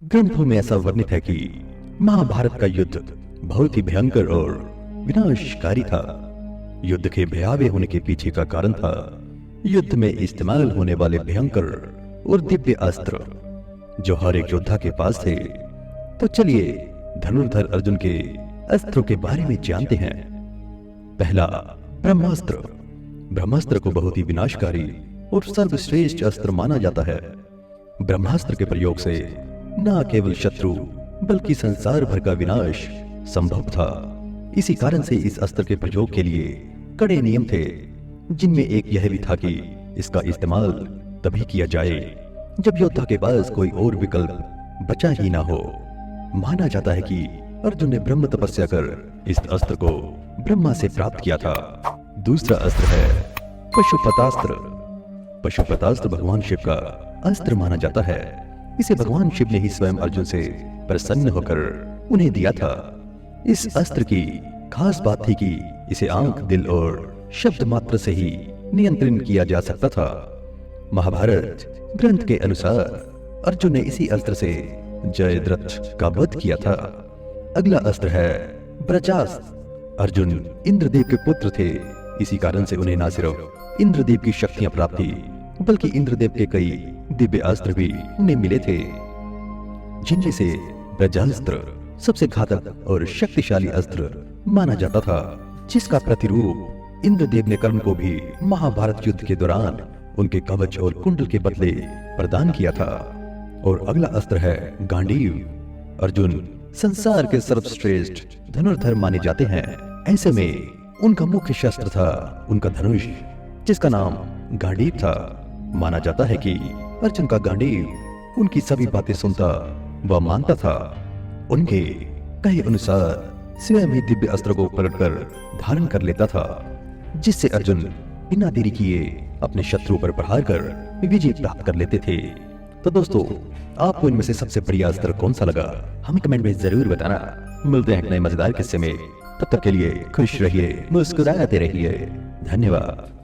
ग्रंथों में ऐसा वर्णित है कि महाभारत का युद्ध बहुत ही भयंकर और विनाशकारी था। युद्ध के भयावह होने के पीछे का कारण था युद्ध में इस्तेमाल होने वाले भयंकर और दिव्य अस्त्र जो हर एक योद्धा के पास थे। तो चलिए धनुर्धर अर्जुन के अस्त्रों के बारे में जानते हैं। पहला, ब्रह्मास्त्र। ब्रह्मास्त्र को बहुत ही विनाशकारी और सर्वश्रेष्ठ अस्त्र माना जाता है। ब्रह्मास्त्र के प्रयोग से न केवल शत्रु बल्कि संसार भर का विनाश संभव था। इसी कारण से इस अस्त्र के प्रयोग के लिए कड़े नियम थे, जिनमें एक यह भी था कि इसका इस्तेमाल तभी किया जाए जब योद्धा के पास कोई और विकल्प बचा ही ना हो। माना जाता है कि अर्जुन ने ब्रह्म तपस्या कर इस अस्त्र को ब्रह्मा से प्राप्त किया था। दूसरा अस्त्र है पशुपतास्त्र। पशुपतास्त्र भगवान शिव का अस्त्र माना जाता है। इसे भगवान शिव ने ही स्वयं अर्जुन से प्रसन्न होकर उन्हें दिया था। इस अस्त्र की खास बात थी कि इसे आंख, दिल और शब्द मात्र से ही नियंत्रण किया जा सकता था। महाभारत ग्रंथ के अनुसार अर्जुन ने इसी अस्त्र से जयद्रथ का वध किया था। अगला अस्त्र है ब्रह्मास्त्र। अर्जुन इंद्रदेव के पुत्र थे, इसी कारण से उन्हें न सिर्फ इंद्रदेव की शक्तियां प्राप्त थी बल्कि इंद्रदेव के कई दिव्य अस्त्र भी उन्हें मिले थे, जिनमें से ब्रह्मास्त्र सबसे घातक और शक्तिशाली अस्त्र माना जाता था, जिसका प्रतिरूप इंद्रदेव ने कर्ण को भी महाभारत युद्ध के दौरान उनके कवच और कुंडल के बदले प्रदान किया था। और अगला अस्त्र है गांडीव। अर्जुन संसार के सर्वश्रेष्ठ धनुर्धर माने जाते हैं। ऐसे में उनका मुख्य शस्त्र था उनका धनुष, जिसका नाम गांडीव था। माना जाता है कि अर्जुन का गांडीव उनकी सभी बातें सुनता व मानता था। उनके कहे अनुसार स्वयं ही दिव्य अस्त्र को पलटकर धारण कर लेता था, जिससे अर्जुन बिना देरी किए अपने शत्रु पर प्रहार कर विजय प्राप्त कर लेते थे। तो दोस्तों, आपको इनमें से सबसे बढ़िया अस्त्र कौन सा लगा, हमें कमेंट में जरूर बताना। मिलते हैं एक नए मजेदार किस्से में, तब तक के लिए खुश रहिए, मुस्कुराते रहिए। धन्यवाद।